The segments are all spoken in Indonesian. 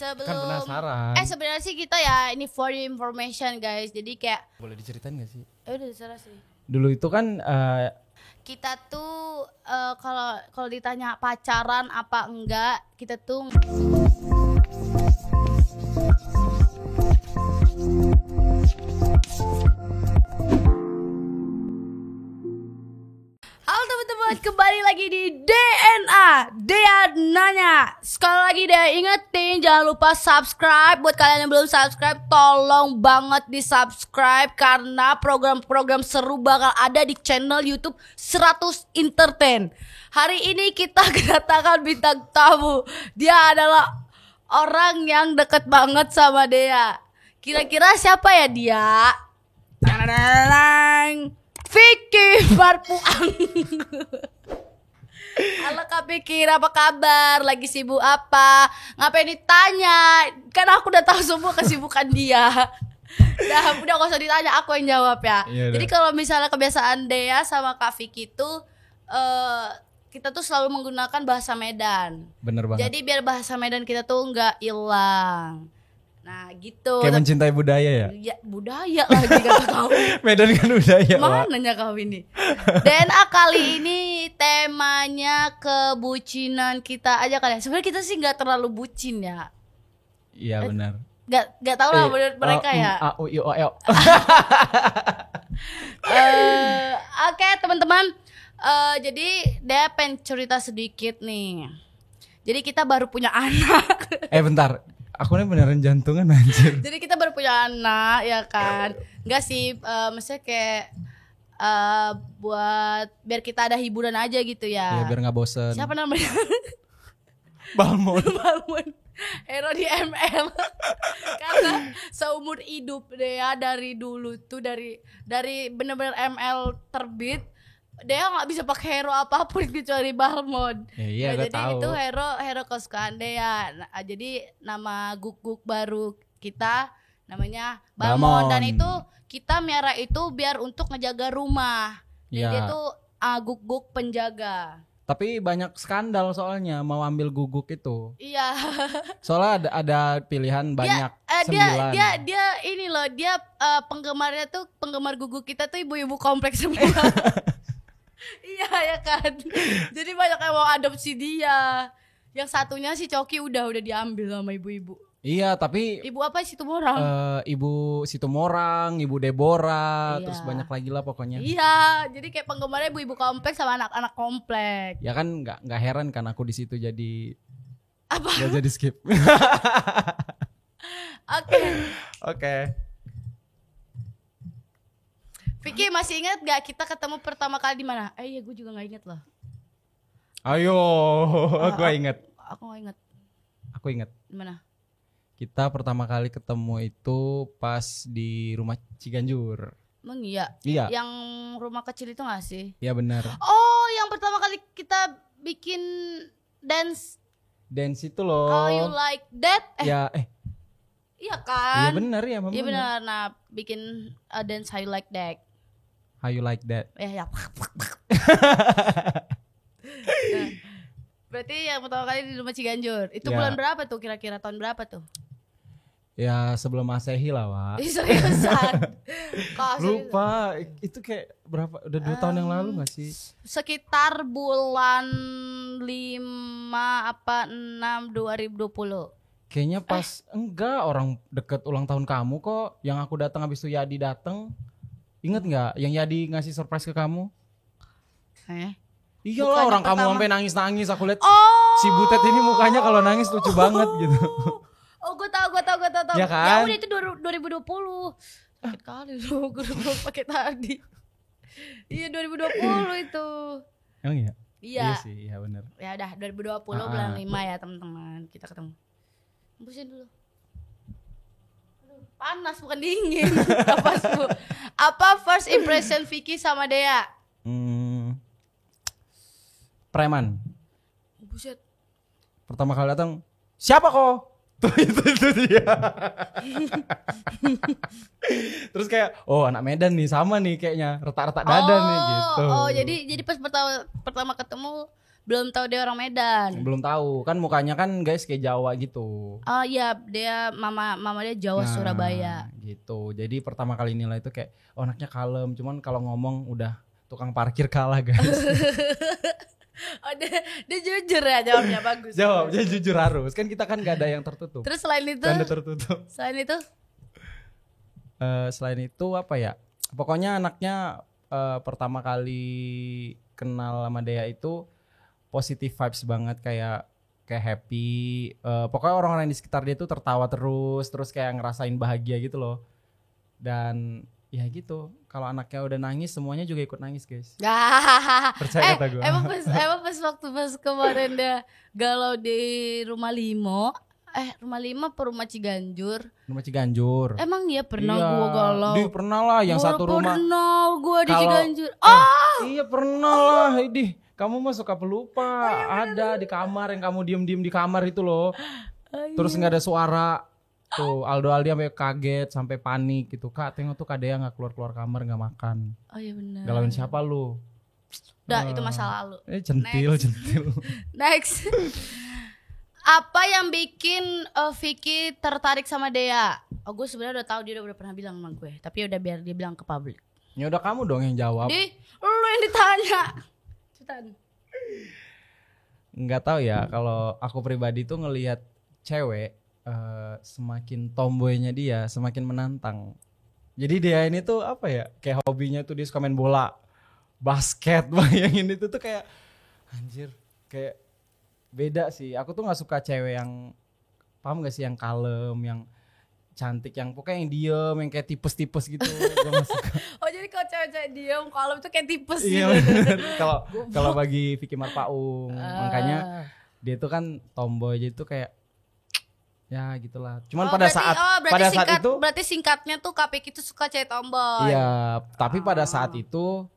Kan penasaran. Sebenarnya sih kita ya ini for your information guys. Jadi kayak boleh diceritain gak sih? udah terserah sih. Dulu itu kan Kita tuh kalau ditanya pacaran apa enggak, kita tuh halo teman-teman, kembali lagi di DNA Dea Nanya. Sekali lagi Dea ingetin, jangan lupa subscribe. Buat kalian yang belum subscribe, tolong banget di subscribe, karena program-program seru bakal ada di channel YouTube 100 Entertain. Hari ini kita kedatangan bintang tamu. Dia adalah orang yang deket banget sama Dea. Kira-kira siapa ya dia? Tadadadang. Vicky Barpuang. Halo Kak Vicky, apa kabar? Lagi sibuk apa? Ngapain ditanya? Kan aku udah tahu semua kesibukan dia. Udah gak usah ditanya, aku yang jawab ya. Jadi kalau misalnya kebiasaan Dea sama Kak Vicky tuh kita tuh selalu menggunakan bahasa Medan. bener banget. Jadi biar bahasa Medan kita tuh nggak hilang. Nah gitu. Kayak mencintai budaya ya. Ya budaya lagi kata kau. Medan kan budaya. Mananya kau ini? DNA kali ini temanya kebucinan kita aja kali ya. Sebenarnya kita sih nggak terlalu bucin ya. Iya benar. Nggak tahu lah menurut mereka ya. Oke teman-teman. Jadi dia pengen cerita sedikit nih. Jadi kita baru punya anak. Bentar. Aku ini beneran jantungan anjir. Jadi kita baru punya anak ya kan. Enggak sih, maksudnya kayak buat biar kita ada hiburan aja gitu ya. Iya biar gak bosen. Siapa namanya? Balmon. Hero di ML. Karena seumur hidup dia dari dulu tuh dari bener-bener ML terbit, dia nggak bisa pakai hero apapun kecuali Balmon. Iya, Jadi tahu. itu hero kesukaan dia. Nah, jadi nama guguk baru kita namanya Balmon. Dan itu kita miara itu biar untuk ngejaga rumah. Jadi dia tuh guguk penjaga. Tapi banyak skandal soalnya mau ambil guguk itu. Iya. Soalnya ada pilihan banyak 9. Dia ini loh, dia penggemarnya tuh penggemar guguk kita tuh ibu-ibu kompleks semua. Iya ya kan. Jadi banyak yang mau adopsi dia. Yang satunya si Coki udah diambil sama ibu-ibu. Iya tapi Ibu apa Situmorang? Ibu Situmorang, Ibu Deborah, Iya. terus banyak lagi lah pokoknya. Iya, jadi kayak penggemarnya ibu-ibu kompleks sama anak-anak kompleks. Ya kan nggak heran kan aku di situ jadi Apa? nggak jadi skip. Oke. Vicky masih ingat gak kita ketemu pertama kali di mana? Iya, gue juga nggak inget loh. Ayo, aku inget. Aku nggak inget. Aku inget. Di mana? Kita pertama kali ketemu itu pas di rumah Ciganjur. Emang iya? Iya. Yang rumah kecil itu gak sih? Iya benar. Oh, yang pertama kali kita bikin dance. Dance itu loh. How you like that? Ya, Iya kan? iya benar ya, Iya benar. Nah, bikin dance how you like that. How you like that? Ya. Nah, berarti yang pertama kali di rumah Ciganjur. Itu Ya. bulan berapa tuh kira-kira? Tahun berapa tuh? Ya sebelum Masehi lah, Wak. Ih, seriusan. Kok seriusan? Lupa, itu kayak berapa? Udah 2 tahun yang lalu gak sih? Sekitar bulan 5 apa 6 2020. Kayaknya pas enggak orang deket ulang tahun kamu kok. Yang aku datang habis itu Yadi datang. Ingat nggak? Yang Yadi ngasih surprise ke kamu? Iya lah, orang kamu sampai nangis-nangis. Aku lihat si Butet ini mukanya kalau nangis lucu banget gitu. Oh, gue tahu. Ya kan? Ya udah itu 2020. Sakit kali loh, gue udah pakai tadi. Iya 2020 itu. Emang iya? Iya. Iya sih, iya benar. Ya udah 2020 bulan 5 ya teman-teman, kita ketemu. Hembusin dulu. Aduh, panas bukan dingin. Apa first impression Vicky sama Dea? Preman. Buset. Pertama kali datang, siapa kok? Tuh itu dia. Terus kayak, oh anak Medan nih, sama nih kayaknya, retak-retak dada nih gitu. Oh, jadi pas pertama ketemu belum tahu dia orang Medan. Belum tahu. Kan mukanya kan guys kayak Jawa gitu. Oh iya, dia mama dia Jawa Surabaya. Gitu. Jadi pertama kali nilai itu kayak anaknya kalem, cuman kalau ngomong udah tukang parkir kalah guys. Oh dia jujur ya jawabnya bagus. Jawabnya jujur harus. Kan kita kan gak ada yang tertutup. Terus selain itu? Canda tertutup. Selain itu apa ya? Pokoknya anaknya pertama kali kenal sama Dea itu positive vibes banget, kayak happy. Pokoknya orang-orang di sekitar dia tuh tertawa terus kayak ngerasain bahagia gitu loh. Dan ya gitu, kalau anaknya udah nangis semuanya juga ikut nangis guys. Percaya kata gue. Emang pas waktu kemarin dia galau di rumah Limo. Rumah Lima apa rumah Ciganjur? Rumah Ciganjur. Emang iya pernah gua galau. Dia pernah lah yang satu rumah. Pernah gua di Ciganjur. Iya pernah lah. Idih, kamu mah suka pelupa. Ada di kamar yang kamu diem-diem di kamar itu loh. Terus nggak ada suara. Tuh Aldo Aldi sampai kaget, sampai panik gitu. Kak, tengok tuh Kak Dea nggak keluar kamar, nggak makan. Oh iya benar. Galauin siapa lu? Udah itu masa lalu. Centil. Next. Apa yang bikin Vicky tertarik sama Dea? Oh gue sebenarnya udah tahu, dia udah pernah bilang sama gue. Tapi udah biar dia bilang ke publik. Ya udah kamu dong yang jawab. Lu yang ditanya. Cetan. Nggak tahu ya, kalau aku pribadi tuh ngelihat cewek semakin tomboynya dia semakin menantang. Jadi dia ini tuh apa ya? Kayak hobinya tuh dia suka main bola, basket, bayangin itu tuh kayak anjir, kayak beda sih. Aku tuh nggak suka cewek yang, paham gak sih, yang kalem, yang cantik, yang pokoknya yang diem, yang kayak tipes-tipes gitu. Gue gak suka. Oh jadi kalau cewek-cewek diem, kalem tuh kayak tipes iya, gitu. Kalau bagi Vicky Marpaung, makanya dia tuh kan tomboy, jadi tuh kayak ya gitulah. Cuman pada saat itu berarti singkatnya tuh Kapik itu suka cewek tomboy. iya, tapi pada saat itu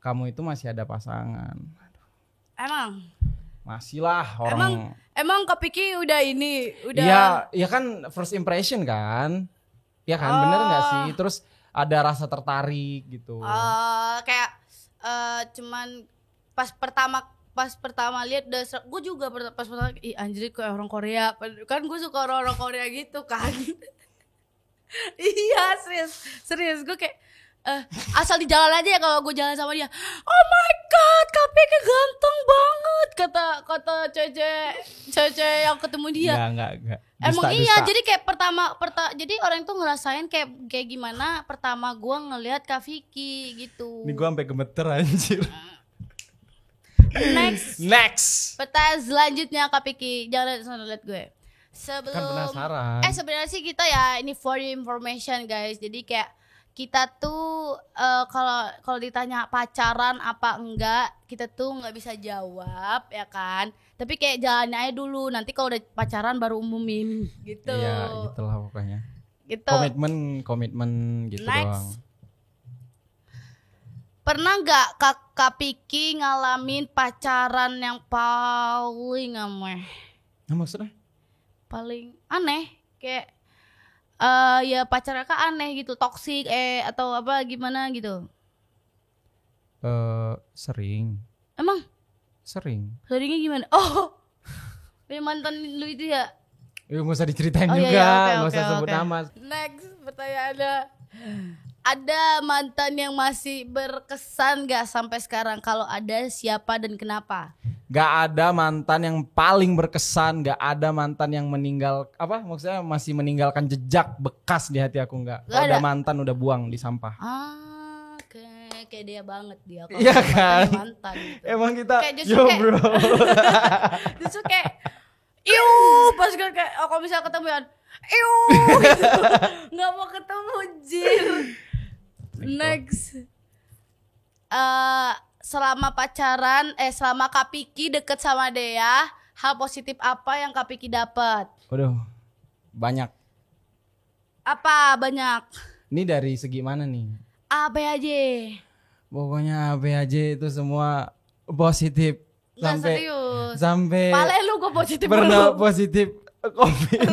kamu itu masih ada pasangan. Emang? Masih lah orang. Emang Kapiki udah. Iya kan first impression kan. Iya kan, bener nggak sih? Terus ada rasa tertarik gitu. Kayak cuman pas pertama lihat udah, gue juga pas pertama anjir kayak orang Korea, kan gue suka orang Korea gitu kan. Iya serius gue kayak asal di jalan aja ya, kalau gue jalan sama dia, oh my god Kapik ganteng banget kata cece yang ketemu dia. Enggak. Emang iya, jadi kayak jadi orang itu ngerasain kayak gimana pertama gue ngelihat Kak Vicky gitu. Ini gue sampai gemeter anjir. Next. Pertanyaan selanjutnya Kak Vicky, jangan lihat gue. Sebelum kan penasaran. Sebenarnya sih kita ya, ini for your information guys. Jadi kayak kita tuh kalau ditanya pacaran apa enggak, kita tuh nggak bisa jawab ya kan. Tapi kayak jalannya aja dulu. Nanti kalau udah pacaran baru umumin gitu. Iya, gitulah pokoknya. Gitu. Komitmen gitu doang. Pernah nggak Kak Piki ngalamin pacaran yang paling aneh? Nah, maksudnya? Paling aneh kayak ya pacarnya Kak aneh gitu, toksik atau apa gimana gitu? Sering. Emang? Sering. Seringnya gimana? Oh, punya mantan lu itu ya? Gak usah diceritain juga, iya, gak usah sebut nama. Next pertanyaannya, ada mantan yang masih berkesan gak sampai sekarang? Kalau ada, siapa dan kenapa? Gak ada mantan yang paling berkesan, gak ada mantan yang maksudnya masih meninggalkan jejak bekas di hati aku, enggak. Kalau ada mantan udah buang di sampah. Kayak dia banget dia. Iya kan? Mantan gitu. Emang kita bro. Justru kayak pas gue kayak kalau misalnya ketemu kan gitu. Nggak mau ketemu jir. Next. Selama pacaran, selama Kak Piki deket sama Dea, hal positif apa yang Kak Piki dapat? Waduh, banyak. Apa banyak? Ini dari segi mana nih? A, B aja. Pokoknya A, B aja itu semua positif. Sampai Pale lu gue positif pernah dulu. Positif COVID.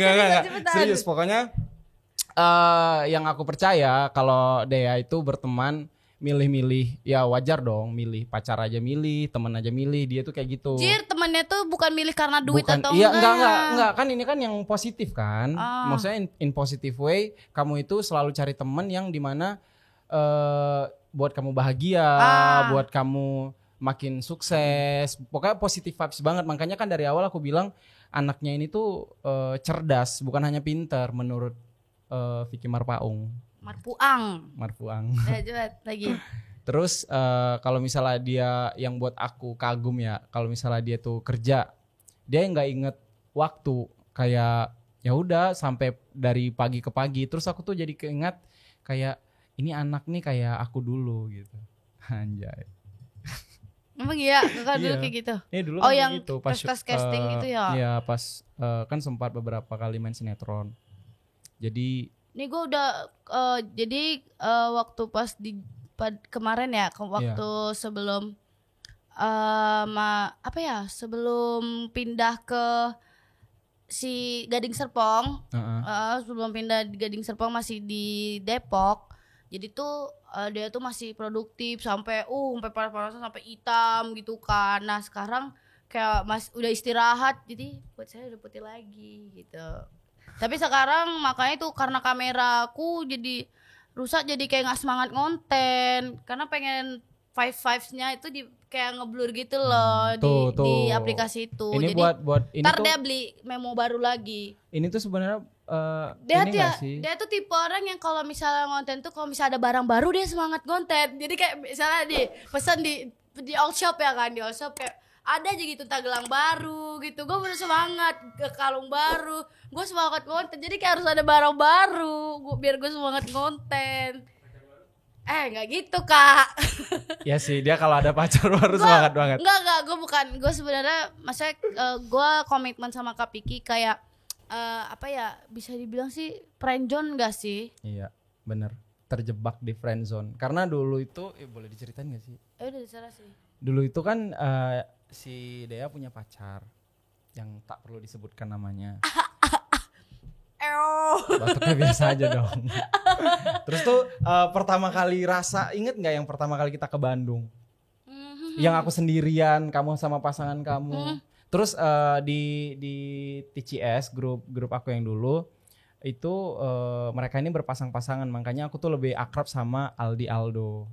Nggak. Serius pokoknya yang aku percaya kalau Dea itu berteman milih-milih, ya wajar dong, milih pacar aja milih, teman aja milih, dia tuh kayak gitu. Jir, temennya tuh bukan milih karena duit Bukan, atau iya, enggak. enggak, kan ini kan yang positif kan. Maksudnya in positive way, kamu itu selalu cari teman yang dimana buat kamu bahagia, buat kamu makin sukses. Pokoknya positive vibes banget. Makanya kan dari awal aku bilang anaknya ini tuh cerdas, bukan hanya pintar menurut Vicky Marpaung. Marpuang. Coba lagi. Terus kalau misalnya dia yang buat aku kagum ya, kalau misalnya dia tuh kerja, dia nggak inget waktu, kayak ya udah sampai dari pagi ke pagi. Terus aku tuh jadi keinget kayak ini anak nih kayak aku dulu gitu. Anjay. Emang iya, kakak dulu kayak gitu. Iya dulu oh kan yang gitu. Pas casting gitu ya. Iya pas kan sempat beberapa kali main sinetron. Jadi Nih gue udah waktu pas di kemarin ya, waktu sebelum sebelum pindah ke si Gading Serpong, sebelum pindah di Gading Serpong masih di Depok. Jadi tuh dia tuh masih produktif sampai panas-panasan sampai hitam gitu kan. Nah sekarang kayak udah istirahat, jadi buat saya udah putih lagi gitu. Tapi sekarang makanya tuh karena kameraku jadi rusak, jadi kayak nggak semangat ngonten karena pengen vibes-nya itu kayak ngeblur gitu loh di aplikasi itu. Ini jadi buat ini ntar tuh, dia beli memo baru lagi. Ini tuh sebenarnya dia tuh tipe orang yang kalau misalnya ngonten tuh kalau misalnya ada barang baru dia semangat ngonten. Jadi kayak misalnya pesan di all shop ya kan, di all shop kayak ada aja gitu gelang baru gitu, gue bener semangat, ke kalung baru, gue semangat konten. Jadi kayak harus ada barang baru biar gue semangat konten. Nggak gitu kak. Ya sih, dia kalau ada pacar baru semangat banget. Enggak, gue sebenarnya maksudnya gue komitmen sama Kak Piki kayak bisa dibilang sih friendzone gak sih? Iya bener, terjebak di friendzone. Karena dulu itu boleh diceritain gak sih? Udah diserah sih. Dulu itu kan si Dea punya pacar yang tak perlu disebutkan namanya. Batuknya biasa aja dong. Terus tuh pertama kali inget gak yang pertama kali kita ke Bandung? Yang aku sendirian, kamu sama pasangan kamu. Terus di TCS grup aku yang dulu itu mereka ini berpasang-pasangan, makanya aku tuh lebih akrab sama Aldi Aldo.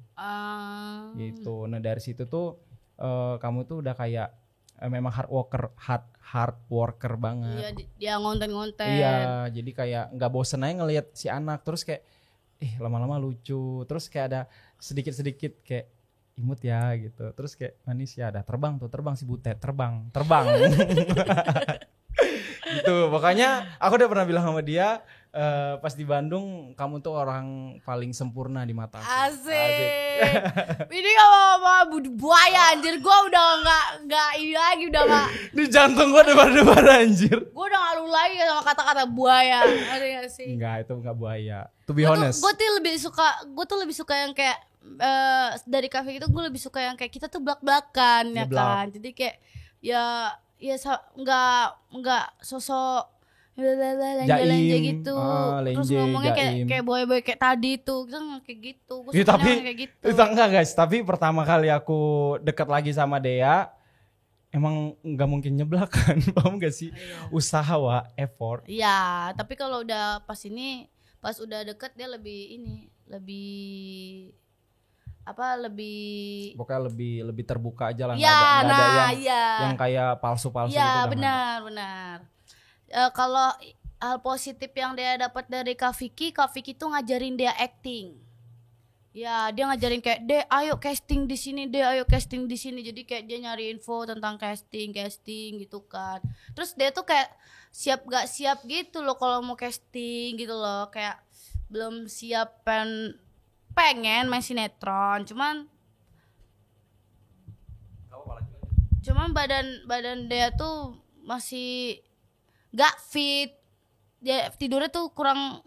Gitu. Nah dari situ tuh kamu tuh udah kayak memang hard worker banget. Iya, dia ngonten-ngonten. Iya, jadi kayak nggak bosen aja ngelihat si anak, terus kayak lama-lama lucu, terus kayak ada sedikit-sedikit kayak imut ya gitu, terus kayak manis ya, ada terbang si Butet, terbang gitu. Pokoknya aku udah pernah bilang sama dia pas di Bandung, kamu tuh orang paling sempurna di mata aku. Asik. Ini gak apa-apa buaya anjir, gue udah nggak ini lagi, udah nggak di jantung gue debar-debar anjir. Gue udah nggak lu lagi sama kata-kata buaya. Ada gak sih? Enggak, itu enggak buaya. To be honest. Gue tuh lebih suka yang kayak dari kafe itu gue lebih suka yang kayak kita tuh belak-belakan ya kan. Jadi kayak ya nggak sosok lanja-lanja gitu. Terus ngomongnya kayak boy-boy kayak tadi tuh. Kita nggak kayak gitu. Gue suka kayak gitu. Itu enggak guys. Tapi pertama kali aku dekat lagi sama Dea, emang nggak mungkin nyeblak kan, paham gak sih? Usaha effort. Iya, tapi kalau udah pas udah deket dia pokoknya lebih terbuka aja lah, ya, nggak ada yang kayak palsu-palsu gitu. Ya benar. Kalau hal positif yang dia dapat dari Kak Vicky tuh ngajarin dia acting. Ya, dia ngajarin kayak, ayo casting di sini, ayo casting di sini. Jadi kayak dia nyari info tentang casting gitu kan. Terus dia tuh kayak siap gak siap gitu loh kalau mau casting gitu loh. Kayak belum siap pengen main sinetron. Cuman badan dia tuh masih gak fit. Dia tidurnya tuh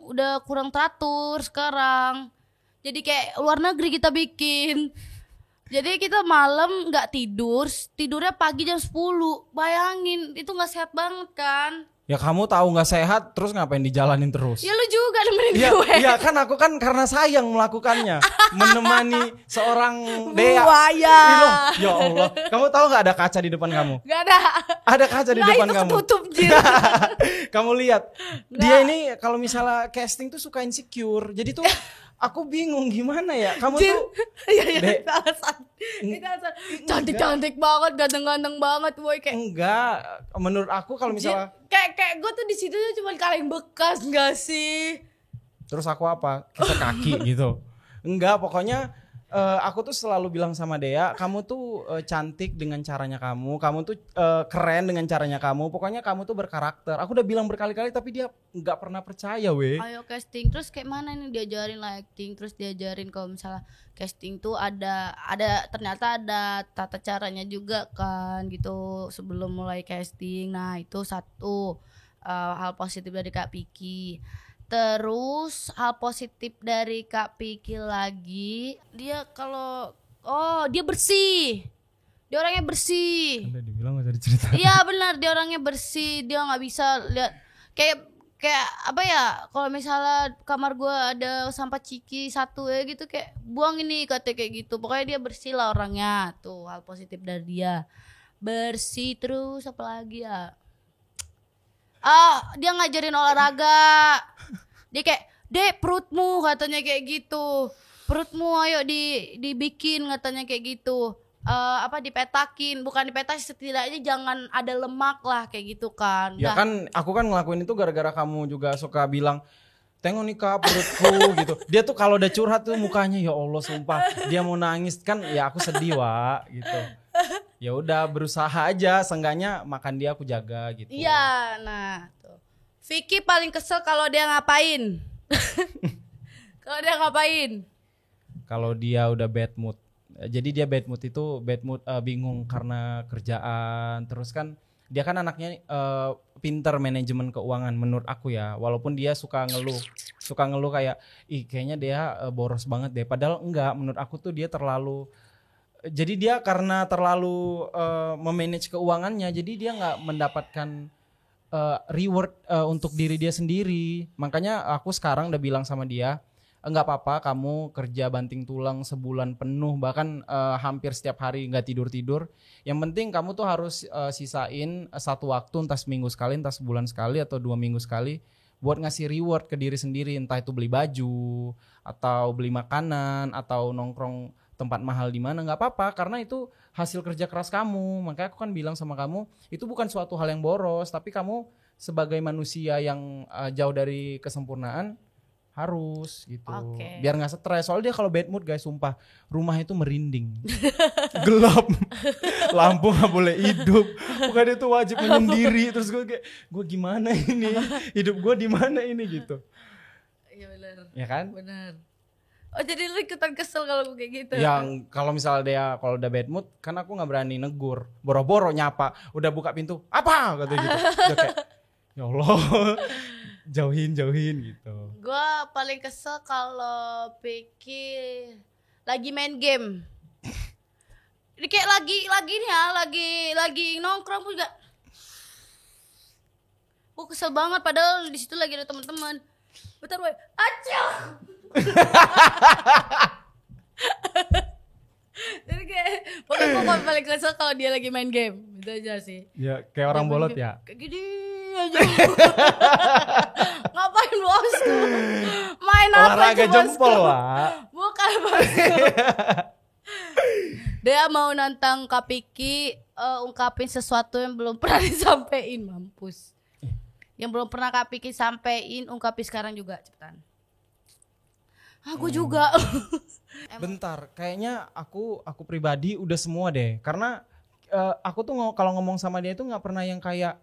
udah kurang teratur sekarang. Jadi kayak luar negeri kita bikin. Jadi kita malam gak tidurnya pagi jam 10. Bayangin, itu gak sehat banget kan. Ya kamu tahu nggak sehat, terus ngapain dijalanin terus? Ya lu juga nemenin Iya, gue. iya kan aku kan karena sayang melakukannya, menemani seorang Dea. Buaya. Ih, loh, ya Allah, kamu tahu nggak ada kaca di depan kamu? Gak ada. Ada kaca di Nah depan itu kamu. ketutup Jir. Kamu lihat, dia ini kalau misalnya casting tuh suka insecure. Jadi tuh aku bingung gimana ya. Kamu Jir. tuh Iya Dek. itu alasan. Itu alasan. Cantik-cantik banget, ganteng-ganteng banget boy kayak. enggak. Menurut aku kalau misalnya Kayak gue tuh di situ tuh cuma kaleng bekas nggak sih? terus aku apa? Kisah kaki gitu. Enggak, pokoknya aku tuh selalu bilang sama Dea, kamu tuh cantik dengan caranya kamu tuh keren dengan caranya kamu. Pokoknya kamu tuh berkarakter. Aku udah bilang berkali-kali tapi dia nggak pernah percaya, weh. Ayo casting terus kayak mana nih diajarin acting, terus diajarin kalau misalnya casting tuh ada ternyata ada tata caranya juga kan gitu sebelum mulai casting. Nah itu satu hal positif dari Kak Piki. Terus hal positif dari Kak Piki lagi, dia kalau dia bersih, dia orangnya bersih. Udah dibilang gak usah diceritain. Iya benar, dia orangnya bersih, dia nggak bisa lihat kayak apa ya, kalau misalnya kamar gua ada sampah ciki satu ya gitu kayak buang ini katanya kayak gitu. Pokoknya dia bersih lah orangnya, tuh hal positif dari dia. Bersih. Terus apa lagi ya? Dia ngajarin olahraga. Dia kayak, "Dek, perutmu," katanya kayak gitu. "Perutmu ayo dibikin," katanya kayak gitu. Dipetakin, bukan dipetakin, setidaknya jangan ada lemak lah kayak gitu kan. Ya Nah, kan aku kan ngelakuin itu gara-gara kamu juga suka bilang, "Tengok nih Kak perutku," gitu. Dia tuh kalau udah curhat tuh mukanya ya Allah sumpah dia mau nangis kan, ya aku sedih Wak gitu. Ya udah berusaha aja, seenggaknya makan dia aku jaga gitu. iya, nah tuh. Vicky paling kesel kalau dia ngapain? Kalau dia ngapain? Kalau dia udah bad mood. Jadi dia bad mood itu bingung karena kerjaan. Terus kan dia kan anaknya pinter manajemen keuangan menurut aku ya. Walaupun dia suka ngeluh kayak kayaknya dia boros banget deh. Padahal enggak, menurut aku tuh dia terlalu. Jadi dia karena terlalu memanage keuangannya, jadi dia nggak mendapatkan reward untuk diri dia sendiri. Makanya aku sekarang udah bilang sama dia, enggak apa-apa kamu kerja banting tulang sebulan penuh, bahkan hampir setiap hari nggak tidur-tidur. Yang penting kamu tuh harus sisain satu waktu, entah seminggu sekali, entah sebulan sekali, atau 2 minggu sekali, buat ngasih reward ke diri sendiri. Entah itu beli baju, atau beli makanan, atau nongkrong tempat mahal di mana, nggak apa-apa karena itu hasil kerja keras kamu. Makanya aku kan bilang sama kamu, itu bukan suatu hal yang boros, tapi kamu sebagai manusia yang jauh dari kesempurnaan harus gitu. Oke. Biar nggak stres. Soalnya dia kalau bad mood guys, sumpah rumah itu merinding. Gelap. Lampu nggak boleh hidup. Bukan dia tuh wajib menyendiri. Terus gue kayak, gue gimana ini? Hidup gue di mana ini gitu. Iya benar. Ya kan? Benar. Oh jadi lu ikutan kesel kalau gue kayak gitu? Yang kalau misalnya dia kalau udah bad mood, kan aku nggak berani negur, boro-boro nyapa, udah buka pintu, apa kata gitu. Dia kayak, ya Allah, jauhin gitu. Gue paling kesel kalau Piki lagi main game. Ini kayak lagi nih ya, lagi nongkrong juga. Gue kesel banget padahal di situ lagi ada teman-teman. Bentar gue, acah. Jadi kayak pokoknya gue paling kesel kalau dia lagi main game. Itu aja sih. Ya kayak orang bolot ya. Kayak gini aja. Ngapain bosku? Main apa Olahraga aja jempol bosku? lah. Bukan bosku. Dia mau nantang Kak Piki ungkapin sesuatu yang belum pernah disampaikan, mampus. Yang belum pernah Kak Piki sampein, ungkapin sekarang juga, cepetan. Aku juga. Bentar, kayaknya aku pribadi udah semua deh. Karena aku tuh kalau ngomong sama dia tuh nggak pernah yang kayak.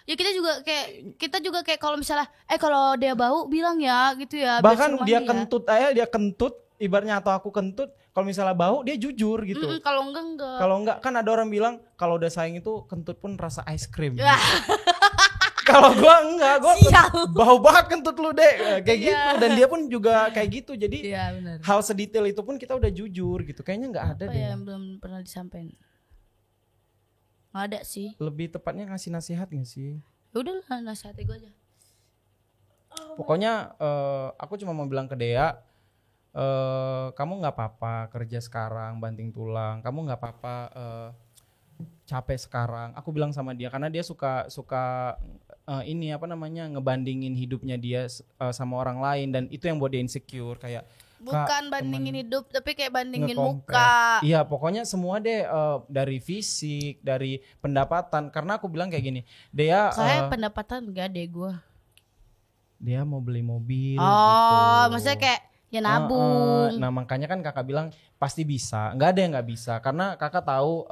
Ya kita juga kayak kalau misalnya kalau dia bau bilang ya gitu ya. biar Bahkan suruh dia mandi dia kentut, ibaratnya atau aku kentut. Kalau misalnya bau dia jujur gitu. Kalau enggak. Kalau enggak kan ada orang bilang kalau udah sayang itu kentut pun rasa es krim. Wah. Kalau gua enggak, gua Sial. bau banget kentut lu deh kayak Iya. gitu. Dan dia pun juga kayak gitu. Jadi Iya benar. hal sedetail itu pun kita udah jujur gitu. Kayaknya nggak ada Apa deh. ya yang belum pernah disampaikan? Nggak ada sih. Lebih tepatnya ngasih nasihat nggak sih? Udah lah, nasihati gue aja. Pokoknya aku cuma mau bilang ke Dea, kamu nggak apa-apa kerja sekarang banting tulang, kamu nggak apa-apa capek sekarang. Aku bilang sama dia karena dia suka ini apa namanya ngebandingin hidupnya dia sama orang lain, dan itu yang buat dia insecure kayak Bukan bandingin hidup, tapi kayak bandingin nge-compare. muka. Iya, pokoknya semua deh, dari fisik, dari pendapatan. Karena aku bilang kayak gini, Dea Kayak pendapatan gak deh gue. dia mau beli mobil Oh, gitu. maksudnya kayak ya nabung. Nah makanya kan kakak bilang pasti bisa. Nggak ada yang nggak bisa, karena kakak tahu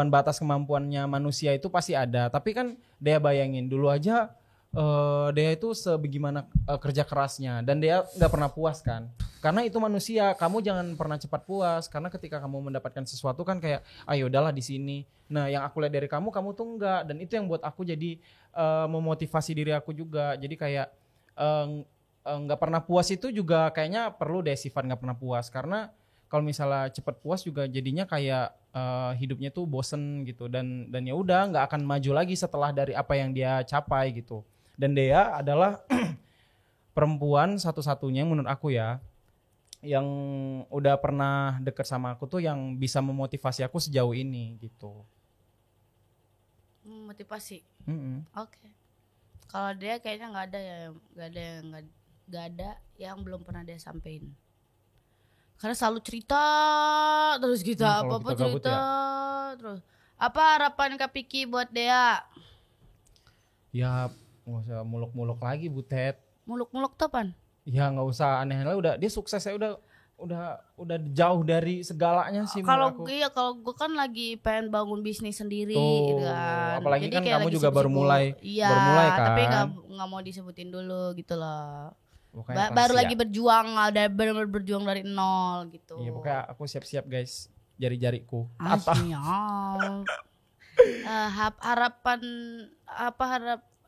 batas kemampuannya manusia itu pasti ada. Tapi kan Dea bayangin dulu aja, Dea itu sebagaimana kerja kerasnya, dan Dea nggak pernah puas kan, karena itu manusia. Kamu jangan pernah cepat puas, karena ketika kamu mendapatkan sesuatu kan kayak ayo udahlah di sini. Nah yang aku lihat dari kamu tuh enggak, dan itu yang buat aku jadi memotivasi diri aku juga. Jadi kayak nggak pernah puas itu juga kayaknya perlu deh sifat nggak pernah puas, karena kalau misalnya cepat puas juga jadinya kayak hidupnya tuh bosen gitu, dan ya udah nggak akan maju lagi setelah dari apa yang dia capai gitu. Dan Dea adalah perempuan satu-satunya menurut aku ya yang udah pernah deket sama aku tuh yang bisa memotivasi aku sejauh ini gitu. Motivasi. Mm-mm. Oke. Kalau dia kayaknya nggak ada yang belum pernah dia sampein. Karena selalu cerita terus gitu, Kalau apa-apa kita gabut cerita terus. Apa harapan Kak Piki buat Dea? Ya nggak usah muluk-muluk lagi Butet. Muluk-muluk tuh apaan? Ya nggak usah aneh-aneh, udah dia sukses ya, udah jauh dari segalanya sih Kalau menurut aku. iya, kalau gue kan lagi pengen bangun bisnis sendiri Tuh, gitu kan. apalagi Jadi kan kayak kamu lagi juga baru sibuk-sibuk. mulai kan. Tapi nggak mau disebutin dulu gitu loh. Pokoknya Baru rahasia. lagi berjuang, ada benar-benar berjuang dari nol gitu. Iya, pokoknya aku siap-siap guys, jari-jariku. Siap.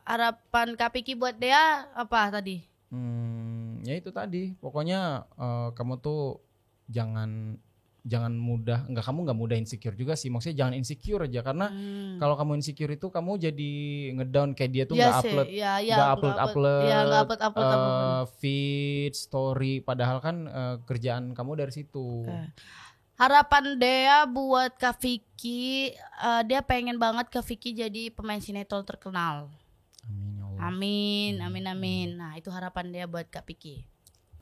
Harapan Kak Piki buat Dea apa tadi? Ya itu tadi. Pokoknya kamu tuh jangan mudah, kamu nggak mudah insecure juga sih. Maksudnya jangan insecure aja, karena kalau kamu insecure itu kamu jadi ngedown kayak dia tuh nggak upload, nggak upload feed story, padahal kan kerjaan kamu dari situ. Okay. Harapan Dea buat Kak Vicky, dia pengen banget Kak Vicky jadi pemain sinetron terkenal. Amin ya Allah. Amin. Nah itu harapan dia buat Kak Piki.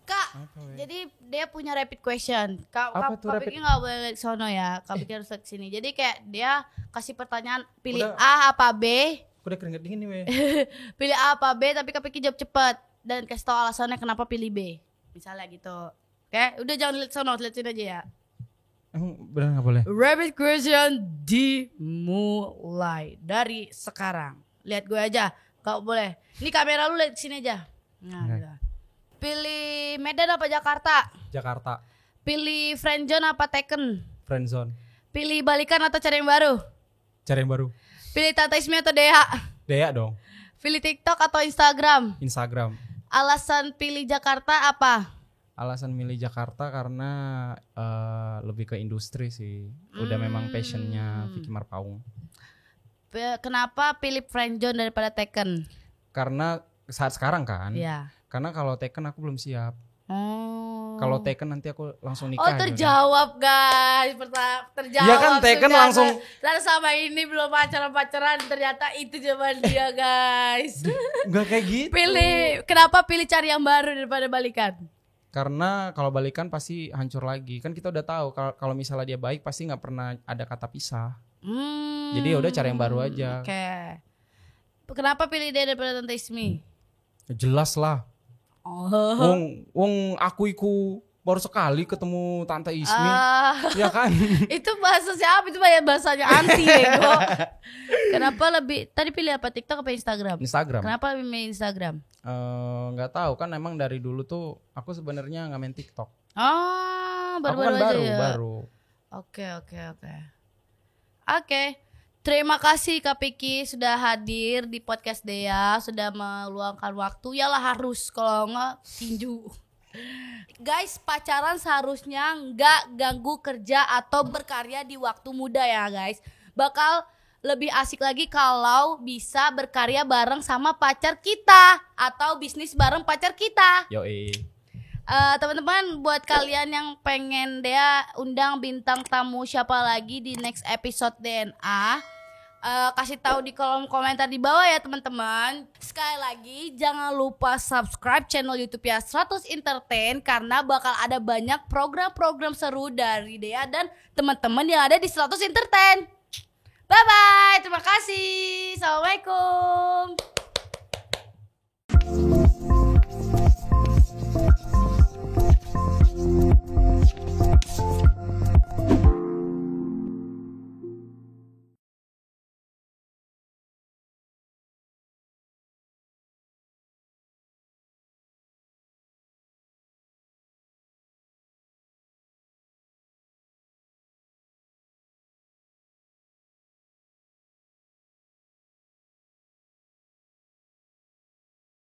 Kak, jadi dia punya rapid question. Kak Piki nggak boleh lihat sono ya. Kak Piki harus ke sini. Jadi kayak dia kasih pertanyaan, pilih A apa B. Udah keringet dingin nih weh. Pilih A apa B, tapi Kak Piki jawab cepat dan kasih tahu alasannya kenapa pilih B. Misalnya gitu. Oke, udah jangan lihat sono, lihat sini aja ya. Emang benar nggak boleh? Rapid question dimulai dari sekarang. Lihat gue aja. Kau boleh. Ini kamera lu lihat sini aja. Nah, okay. Gitu. Pilih Medan apa Jakarta? Jakarta. Pilih friendzone apa Taken? Friendzone. Pilih balikan atau cari yang baru? Cari yang baru. Pilih Tante Ismi atau Dea? Dea dong. Pilih TikTok atau Instagram? Instagram. Alasan pilih Jakarta apa? Alasan milih Jakarta karena lebih ke industri sih. Udah memang passionnya Vicky Marpaung. Kenapa pilih friendzone daripada Taken? Karena saat sekarang kan. Iya. Karena kalau Taken aku belum siap. Oh. Kalau Taken nanti aku langsung nikah. Oh terjawab guys, terjawab. Iya kan Taken langsung. Lalu sama ini belum pacaran, ternyata itu jawaban dia guys. Enggak kayak gitu. Kenapa pilih cari yang baru daripada balikan? Karena kalau balikan pasti hancur lagi. Kan kita udah tahu kalau misalnya dia baik pasti nggak pernah ada kata pisah. Jadi ya udah cari yang baru aja. Oke. Kenapa pilih dia daripada Tante Ismi? Jelas lah. Wong aku baru sekali ketemu Tante Ismi. Ya kan? Itu bahasa siapa? Itu bahasanya anti bego. Kenapa lebih tadi pilih apa, TikTok apa Instagram? Instagram. Kenapa lebih milih Instagram? Nggak tahu kan, emang dari dulu tuh aku sebenarnya nggak main TikTok. Baru-baru aja ya. Baru. Oke. Terima kasih Kak Piki sudah hadir di podcast Dea, sudah meluangkan waktu. Yalah harus, kalau enggak tinju. Guys, pacaran seharusnya enggak ganggu kerja atau berkarya di waktu muda ya guys. Bakal lebih asik lagi kalau bisa berkarya bareng sama pacar kita atau bisnis bareng pacar kita. Yoi. Teman-teman, buat kalian yang pengen Dea undang bintang tamu siapa lagi di next episode DNA, kasih tahu di kolom komentar di bawah ya teman-teman. Sekali lagi jangan lupa subscribe channel YouTube ya 100 Entertain karena bakal ada banyak program-program seru dari Dea dan teman-teman yang ada di 100 Entertain. Bye bye, terima kasih. Assalamualaikum.